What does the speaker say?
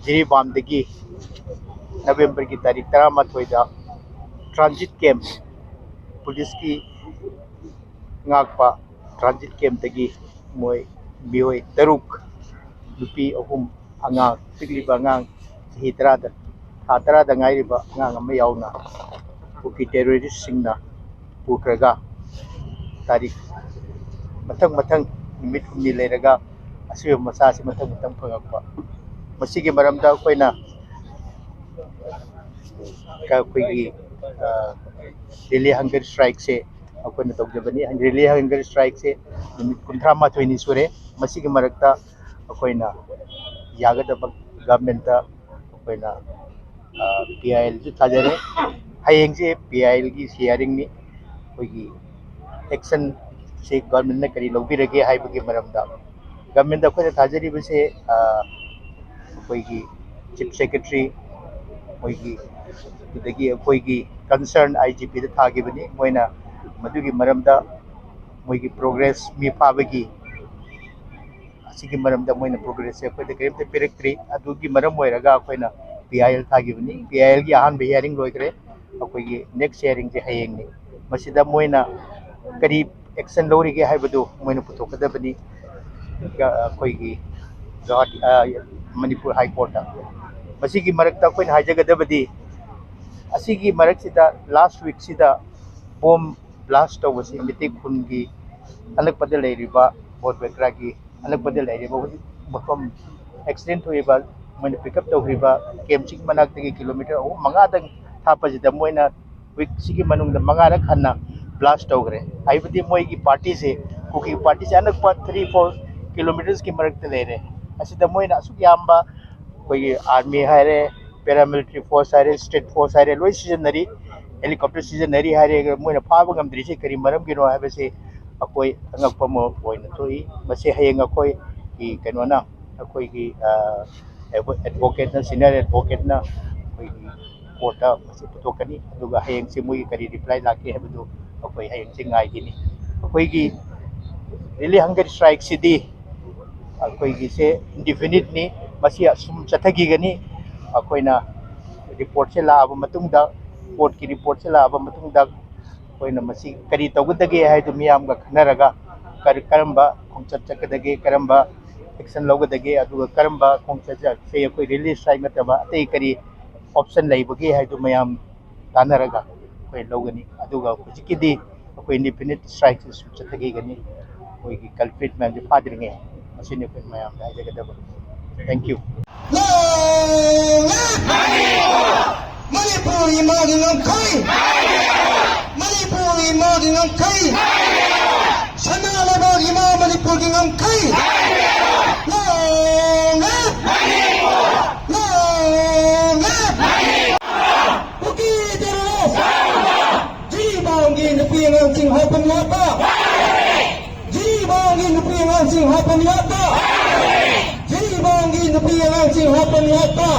जिरीबामदगी नवेंबर की तारीख 13 transit camp police की ngakpa transit camp tagi moy bihoy taruk lupi ahum angang tigliba angang sahi tara da ngairiba angang ama yauna uki terrorist singna pukraga tarik matang nimit humni leiraga asiba masasi matang phangakpa masigi maramda koina ka koigi Delhi hunger strike se अखोना तौजबनी रिली hunger strike से निमित 13 सूरे मसीगी मरक्ता अखोना यागदब government अखोना PIL जो थाजरे हयेंग से PIL की sharing नि कोई action से government ने करी लौबिरगे हाइबगे मरमदा government अखोना थाजरी बसे कोई चीफ सेक्रेटरी कोई दुदगी कोई कंसर्न आईजीपी दा थागिबनी मोइना मधुगी मरमदा मोइगी प्रोग्रेस मी फाबगी असिगी मरमदा मोइना प्रोग्रेस से अखोइदा करिमते पिरक्ट्री अदुगी मरम होइरगा अखोइना पीआईएल थागिबनी पीआईएल की अहान हियरिंग लोइग्रे अखोइगी नेक्स्ट हियरिंग जे हयेंगनी मसिदा मोइना करी एक्शन लौरिगे हाइबदु मोइना पुथोकदबनी अखोइगी मणिपुर हाई कोर्ट मसिगी मरक्ता अखोइना हाइजगदबदी असिगी मरक्सिदा लास्ट वीक सिदा बॉम ब्लास्ट तौबसी मिटिक खुनगी अलगपद लेरिबा बोट बेक्रागी अलगपद लेरिबा मफम एक्सीडेंट होइबा मन पिकअप तौरिबा केमचिक मनाक्तगी किलोमीटर 5 थापजिदा मोइना वीक सिगी मनुंग मंगारा खन्ना ब्लास्ट तौग्रे आइबदी मोइगी पार्टी से कुकी पार्टी से अनक 3-4 किलोमीटर्स की मरक्ते लेरे असिदा मोइना असुक याम्बा कोई आर्मी हारे पैरामिलिट्री फोर्स हारे स्टेट फोर्स हारे लोई सिजनरी हेलीकॉप्टर सिजनरी हारे मोइना फाबा गमद्रिसे करी मरम गिनो हाबसे अकोई अंगकप मो ओइना थोई मसे हयेंग अकोई की कनोना अकोई की एडवोकेट ना सीनियर एडवोकेट ना कोई कोर्ट मसे पुतोकनी दुगा हयेंग से मोई करी रिप्लाई लाके हबदु अकोई हयेंग से गाइगिनी अकोई की रिली हंगर स्ट्राइक सिदी अकोई की से इंडिफिनिट नि मसी असुम चथगिगनी अकोइना रिपोर्ट से लाब मतुंगदा कोर्ट की रिपोर्ट से लाब मतुंगदा कोइना मसी करी तौगदगे हाइदु मियामगा खनरगा करम्बा खोंचत चकदगे करम्बा एक्शन लौगदगे अदुगा करम्बा खोंचत से कोई रिलीज स्ट्राइक नतबा अतै करी ऑप्शन लैबगे हाइदु मियाम तानरगा कोई लौगनी अदुगा हुजिकिदी कोई इंडिपेंडेंट स्ट्राइक से चथगिगनी कोई की कल्प्रिट मैम जे फादरिंगे मसिने कोई मियाम हाइजगदबा thank you Manipuri Madinam Kai Manipuri Madinam Kai Sanala Bagima Manipuri Nam Kai Long Puki Dero Jibang in the Piang Sing Hapan Yapa Jibang in the Piang Sing Hapan Yapa Jibang in the Piang Sing Hapan Yapa